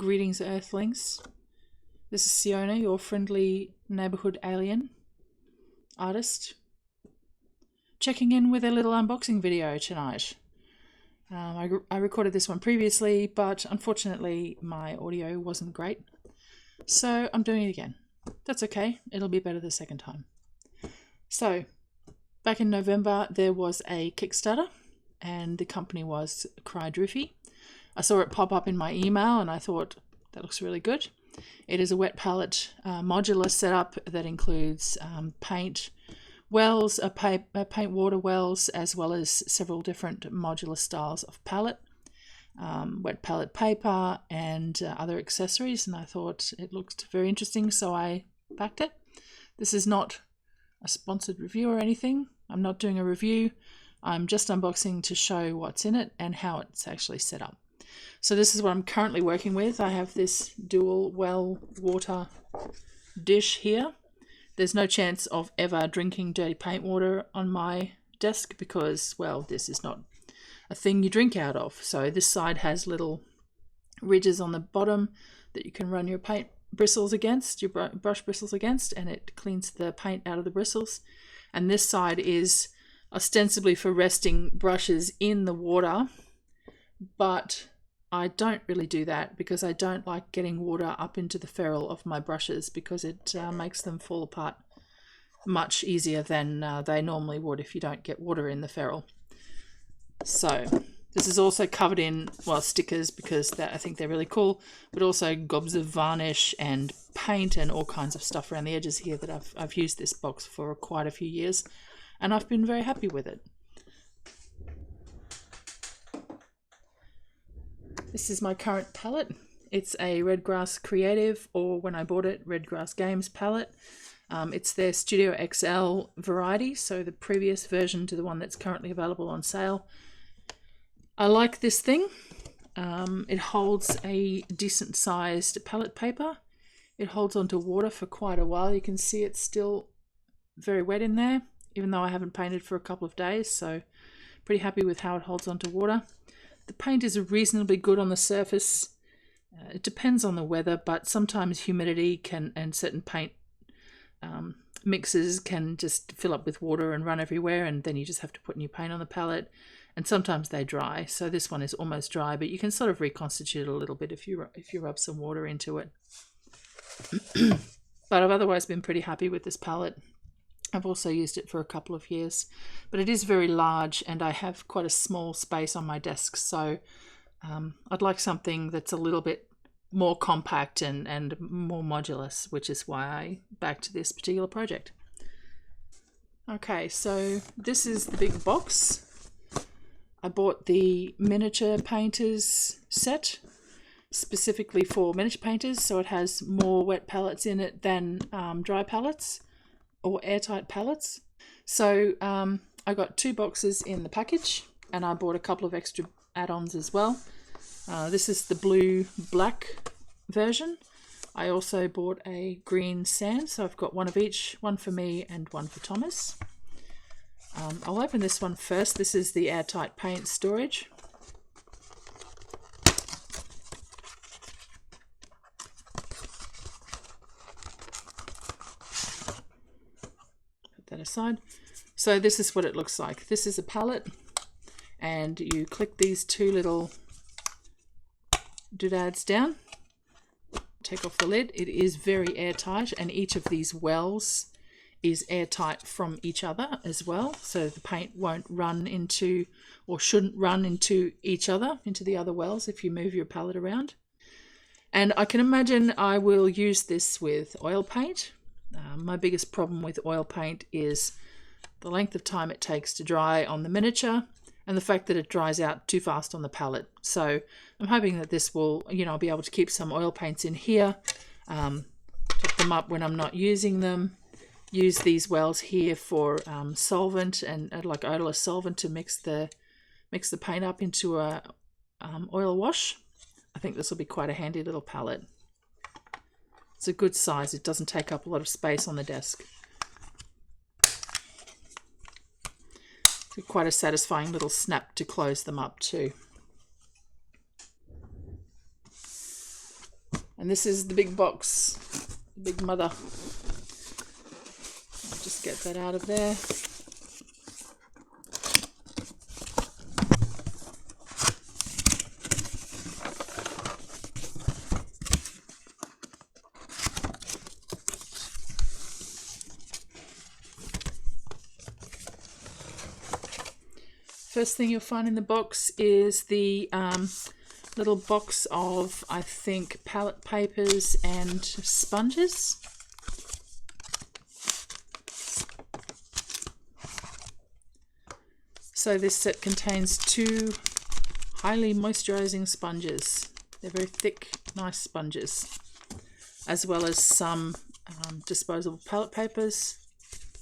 Greetings, Earthlings. This is Siona, your friendly neighbourhood alien artist, checking in with a little unboxing video tonight. I recorded this one previously, but unfortunately my audio wasn't great, so I'm doing it again. That's okay, it'll be better the second time. So, back in November there was a Kickstarter, and the company was Krydrufi. I saw it pop up in my email and I thought, that looks really good. It is a wet palette modular setup that includes paint wells, paint water wells, as well as several different modular styles of palette, wet palette paper, and other accessories. And I thought it looked very interesting, so I backed it. This is not a sponsored review or anything. I'm not doing a review. I'm just unboxing to show what's in it and how it's actually set up. So this is what I'm currently working with. I have this dual well water dish here. There's no chance of ever drinking dirty paint water on my desk because, well, this is not a thing you drink out of. So this side has little ridges on the bottom that you can run your paint bristles against, your brush bristles against, and it cleans the paint out of the bristles. And this side is ostensibly for resting brushes in the water, but I don't really do that because I don't like getting water up into the ferrule of my brushes because it makes them fall apart much easier than they normally would if you don't get water in the ferrule. So this is also covered in, well, stickers because I think they're really cool, but also gobs of varnish and paint and all kinds of stuff around the edges here that I've used this box for quite a few years and I've been very happy with it. This is my current palette. It's a Redgrass Creative, or when I bought it, Redgrass Games palette. It's their Studio XL variety, so the previous version to the one that's currently available on sale. I like this thing. It holds a decent sized palette paper. It holds onto water for quite a while. You can see it's still very wet in there, even though I haven't painted for a couple of days, so pretty happy with how it holds onto water. The paint is reasonably good on the surface. It depends on the weather, but sometimes humidity and certain paint mixes can just fill up with water and run everywhere, and then you just have to put new paint on the palette. And sometimes they dry, so this one is almost dry, but you can sort of reconstitute it a little bit if you rub some water into it. But I've otherwise been pretty happy with this palette. I've also used it for a couple of years, but it is very large and I have quite a small space on my desk, so I'd like something that's a little bit more compact and more modular, which is why I backed this particular project. Okay, so this is the big box. I bought the miniature painters set specifically for miniature painters, so it has more wet palettes in it than dry palettes or airtight palettes. So I got 2 boxes in the package and I bought a couple of extra add-ons as well. This is the blue-black version. I also bought a green sand, so I've got one of each, one for me and one for Thomas. I'll open this one first. This is the airtight paint storage. That aside. So this is what it looks like. This is a palette and you click these 2 little doodads down, take off the lid. It is very airtight and each of these wells is airtight from each other as well, so the paint won't run into, or shouldn't run into each other, into the other wells if you move your palette around. And I can imagine I will use this with oil paint. My biggest problem with oil paint is the length of time it takes to dry on the miniature and the fact that it dries out too fast on the palette. So I'm hoping that this will, I'll be able to keep some oil paints in here, top them up when I'm not using them, use these wells here for solvent and like odorless solvent to mix the paint up into a oil wash. I think this will be quite a handy little palette. It's a good size. It doesn't take up a lot of space on the desk. It's quite a satisfying little snap to close them up too. And this is the big box, the big mother. I'll just get that out of there. First thing you'll find in the box is the little box of, I think, palette papers and sponges. So this set contains 2 highly moisturizing sponges. They're very thick, nice sponges, as well as some disposable palette papers,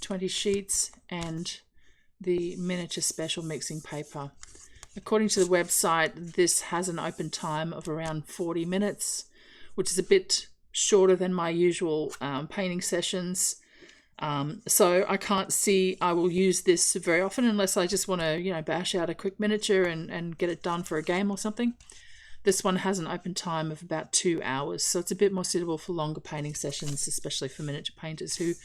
20 sheets, and the miniature special mixing paper. According to the website, this has an open time of around 40 minutes, which is a bit shorter than my usual painting sessions. So I can't see I will use this very often unless I just want to, you know, bash out a quick miniature and get it done for a game or something. This one has an open time of about 2 hours, so it's a bit more suitable for longer painting sessions, especially for miniature painters who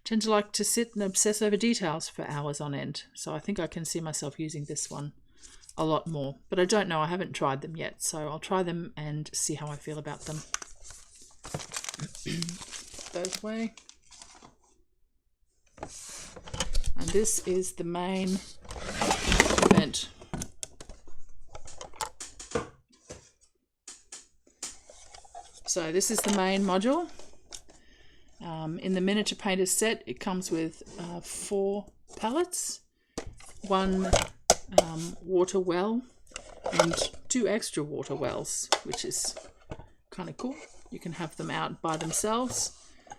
tend to like to sit and obsess over details for hours on end. So I think I can see myself using this one a lot more, but I don't know, I haven't tried them yet, so I'll try them and see how I feel about them. Those way. And this is the main event. So this is the main module. In the miniature painter set, it comes with 4 palettes, 1 water well, and 2 extra water wells, which is kind of cool. You can have them out by themselves.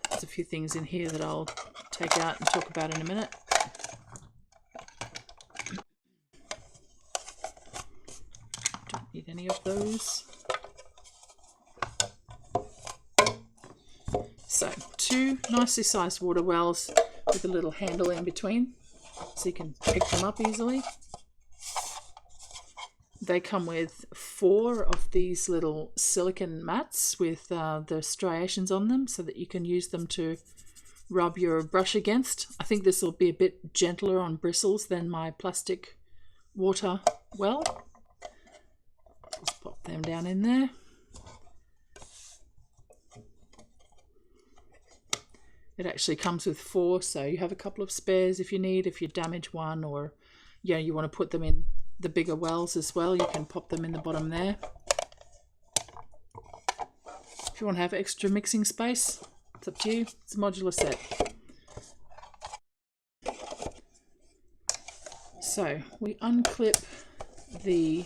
There's a few things in here that I'll take out and talk about in a minute. Don't need any of those. So 2 nicely sized water wells with a little handle in between, so you can pick them up easily. They come with 4 of these little silicone mats with the striations on them, so that you can use them to rub your brush against. I think this will be a bit gentler on bristles than my plastic water well. Just pop them down in there. It actually comes with 4, so you have a couple of spares if you need, if you damage one, or yeah, you want to put them in the bigger wells as well. You can pop them in the bottom there. If you want to have extra mixing space, it's up to you. It's a modular set. So we unclip the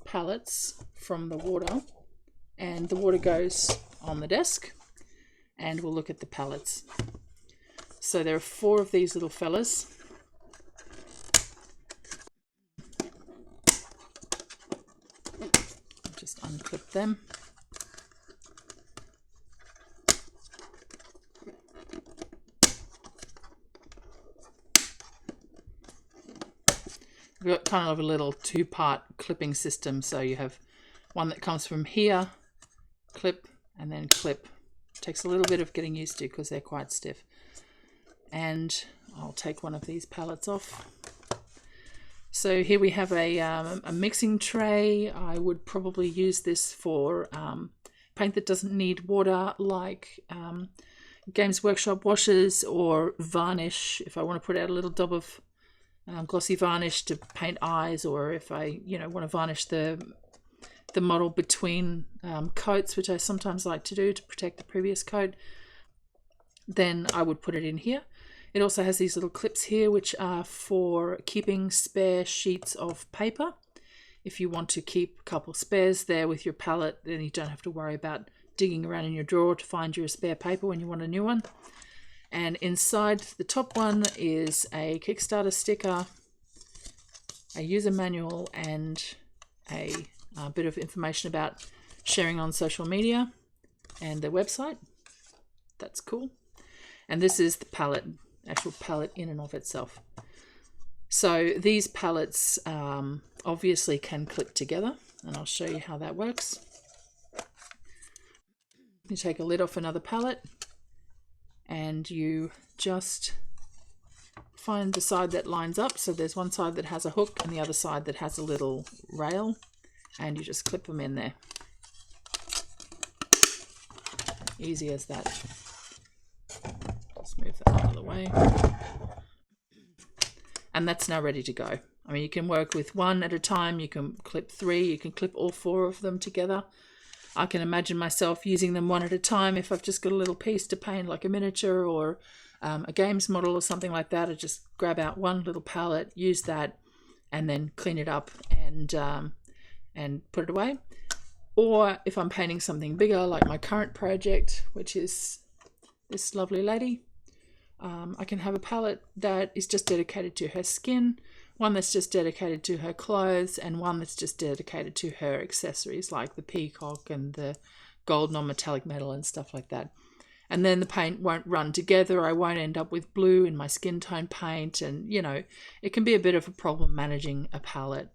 palettes from the water, and the water goes on the desk, and we'll look at the palettes. So there are 4 of these little fellas. Just unclip them. We've got kind of a little 2-part clipping system, so you have one that comes from here, clip, and then clip. Takes a little bit of getting used to because they're quite stiff. And I'll take one of these palettes off. So here we have a mixing tray. I would probably use this for paint that doesn't need water, like Games Workshop washes or varnish. If I want to put out a little dab of glossy varnish to paint eyes, or if I want to varnish the model between coats, which I sometimes like to do to protect the previous coat, then I would put it in here. It also has these little clips here, which are for keeping spare sheets of paper. If you want to keep a couple spares there with your palette, then you don't have to worry about digging around in your drawer to find your spare paper when you want a new one. And inside the top one is a Kickstarter sticker, a user manual, and a bit of information about sharing on social media and their website. That's cool. And this is the palette, actual palette in and of itself. So these palettes obviously can clip together, and I'll show you how that works. You take a lid off another palette and you just find the side that lines up. So there's one side that has a hook and the other side that has a little rail, and you just clip them in there. Easy as that. Just move that out of the way. And that's now ready to go. I mean, you can work with one at a time, you can clip 3, you can clip all 4 of them together. I can imagine myself using them one at a time if I've just got a little piece to paint, like a miniature or a games model or something like that. I just grab out one little palette, use that, and then clean it up and put it away. Or if I'm painting something bigger, like my current project, which is this lovely lady, I can have a palette that is just dedicated to her skin, one that's just dedicated to her clothes, and one that's just dedicated to her accessories like the peacock and the gold non-metallic metal and stuff like that. And then the paint won't run together. I won't end up with blue in my skin tone paint, and you know, it can be a bit of a problem managing a palette,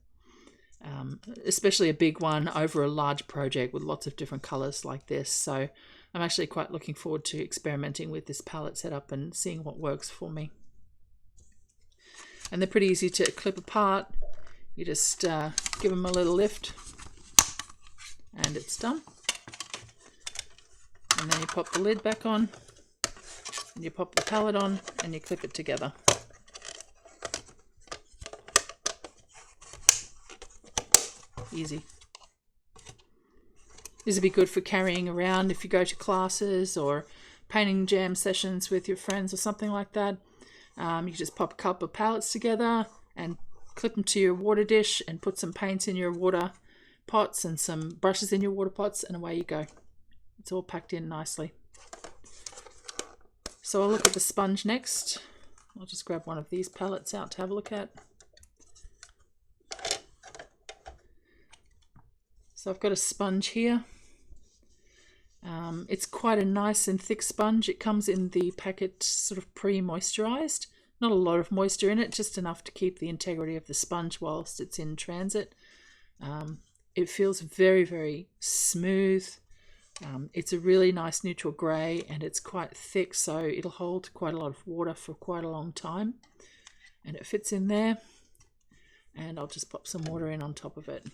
especially a big one over a large project with lots of different colors like this. So I'm actually quite looking forward to experimenting with this palette setup and seeing what works for me. And they're pretty easy to clip apart. You just give them a little lift and it's done. And then you pop the lid back on, and you pop the palette on, and you clip it together. Easy. This would be good for carrying around if you go to classes or painting jam sessions with your friends or something like that. You just pop a couple of palettes together and clip them to your water dish and put some paints in your water pots and some brushes in your water pots, and away you go. It's all packed in nicely. So I'll look at the sponge next. I'll just grab one of these palettes out to have a look at. So I've got a sponge here. It's quite a nice and thick sponge. It comes in the packet sort of pre-moisturized. Not a lot of moisture in it, just enough to keep the integrity of the sponge whilst it's in transit. It feels very, very smooth. It's a really nice neutral grey, and it's quite thick, so it'll hold quite a lot of water for quite a long time. And it fits in there. And I'll just pop some water in on top of it.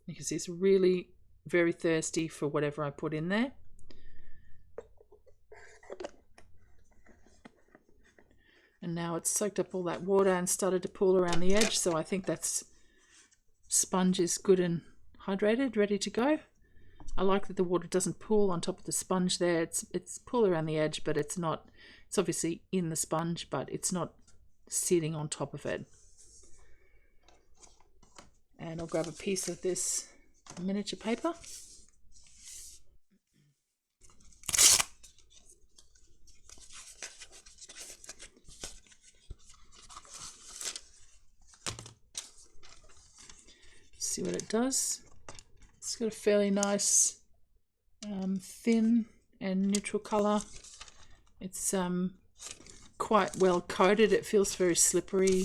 You can see it's really very thirsty for whatever I put in there. And now it's soaked up all that water and started to pool around the edge, so I think that's sponge is good and hydrated, ready to go. I like that the water doesn't pool on top of the sponge there. It's pool around the edge, but it's not, it's obviously in the sponge, but it's not sitting on top of it. And I'll grab a piece of this miniature paper. See what it does. It's got a fairly nice thin and neutral color. It's quite well coated. It feels very slippery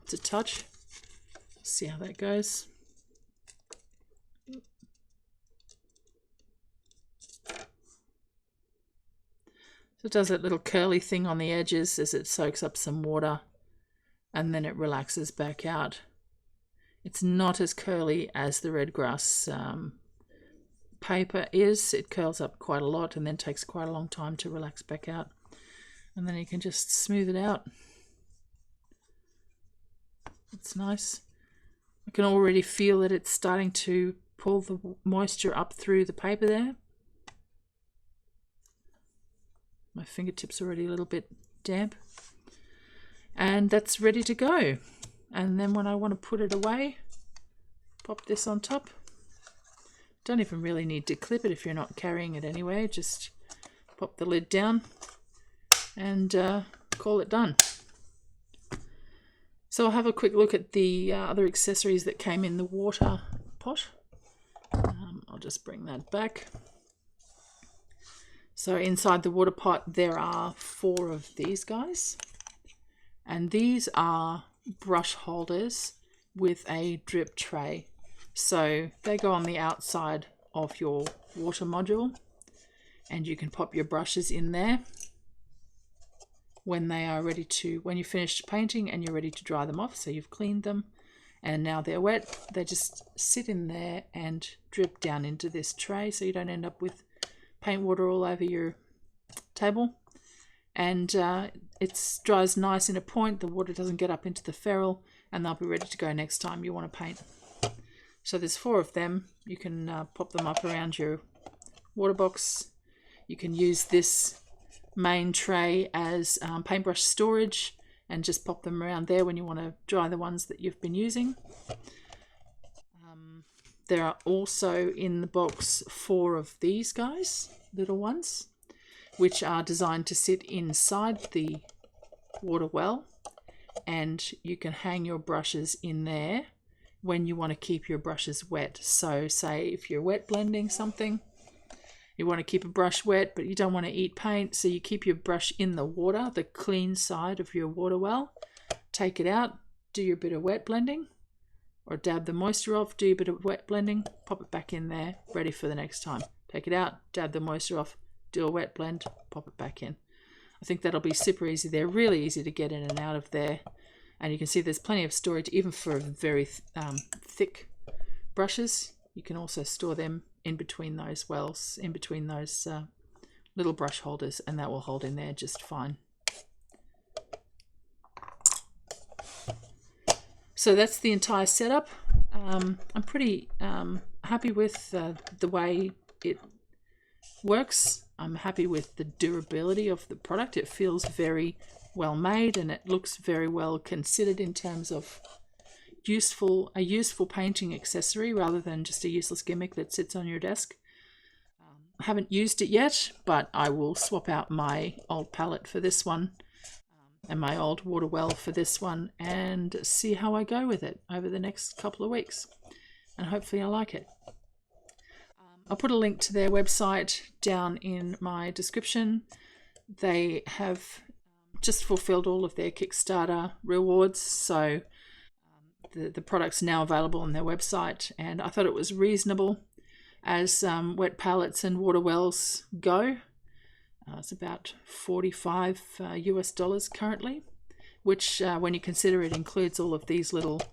to touch. See how that goes. So it does that little curly thing on the edges as it soaks up some water, and then it relaxes back out. It's not as curly as the red grass paper is. It curls up quite a lot and then takes quite a long time to relax back out. And then you can just smooth it out. It's nice. I can already feel that it's starting to pull the moisture up through the paper there. My fingertips are already a little bit damp. And that's ready to go. And then when I want to put it away, pop this on top. Don't even really need to clip it if you're not carrying it anyway. Just pop the lid down and call it done. So I'll have a quick look at the other accessories that came in the water pot. I'll just bring that back. So inside the water pot there are 4 of these guys, and these are brush holders with a drip tray. So they go on the outside of your water module, and you can pop your brushes in there when they are ready to, when you finish painting and you're ready to dry them off. So you've cleaned them and now they're wet. They just sit in there and drip down into this tray so you don't end up with paint water all over your table. And it dries nice in a point. The water doesn't get up into the ferrule, and they'll be ready to go next time you want to paint. So there's 4 of them. You can pop them up around your water box. You can use this main tray as paintbrush storage and just pop them around there when you want to dry the ones that you've been using. There are also in the box 4 of these guys, little ones, which are designed to sit inside the water well, and you can hang your brushes in there when you want to keep your brushes wet. So say if you're wet blending something, you want to keep a brush wet but you don't want to eat paint, so you keep your brush in the water, the clean side of your water well, take it out, do your bit of wet blending, or dab the moisture off, do a bit of wet blending, pop it back in there, ready for the next time. Take it out, dab the moisture off, do a wet blend, pop it back in. I think that'll be super easy. They're really easy to get in and out of there. And you can see there's plenty of storage, even for very thick brushes. You can also store them in between those wells, in between those little brush holders, and that will hold in there just fine. So that's the entire setup. I'm pretty happy with the way it works. I'm happy with the durability of the product. It feels very well made, and it looks very well considered in terms of a useful painting accessory rather than just a useless gimmick that sits on your desk. I haven't used it yet, but I will swap out my old palette for this one and my old water well for this one and see how I go with it over the next couple of weeks, and hopefully I like it. I'll put a link to their website down in my description. They have just fulfilled all of their Kickstarter rewards, so the product's now available on their website, and I thought it was reasonable as wet palettes and water wells go. It's about $45 US currently, which when you consider it includes all of these little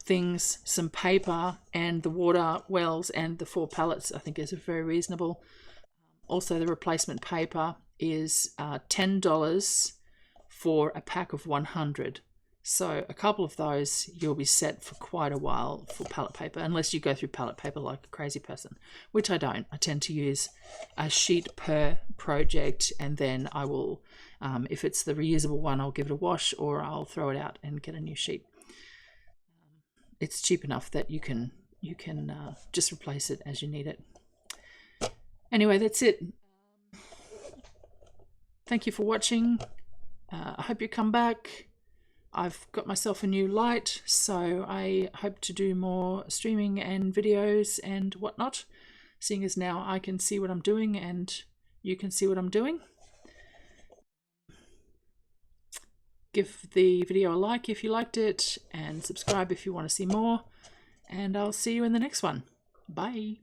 things, some paper, and the water wells and the 4 pallets, I think is very reasonable. Also, the replacement paper is $10 for a pack of 100. So a couple of those, you'll be set for quite a while for palette paper, unless you go through palette paper like a crazy person, which I don't. I tend to use a sheet per project, and then I will, if it's the reusable one, I'll give it a wash, or I'll throw it out and get a new sheet. It's cheap enough that you can just replace it as you need it. Anyway, that's it. Thank you for watching. I hope you come back. I've got myself a new light, so I hope to do more streaming and videos and whatnot, seeing as now I can see what I'm doing and you can see what I'm doing. Give the video a like if you liked it, and subscribe if you want to see more, and I'll see you in the next one. Bye.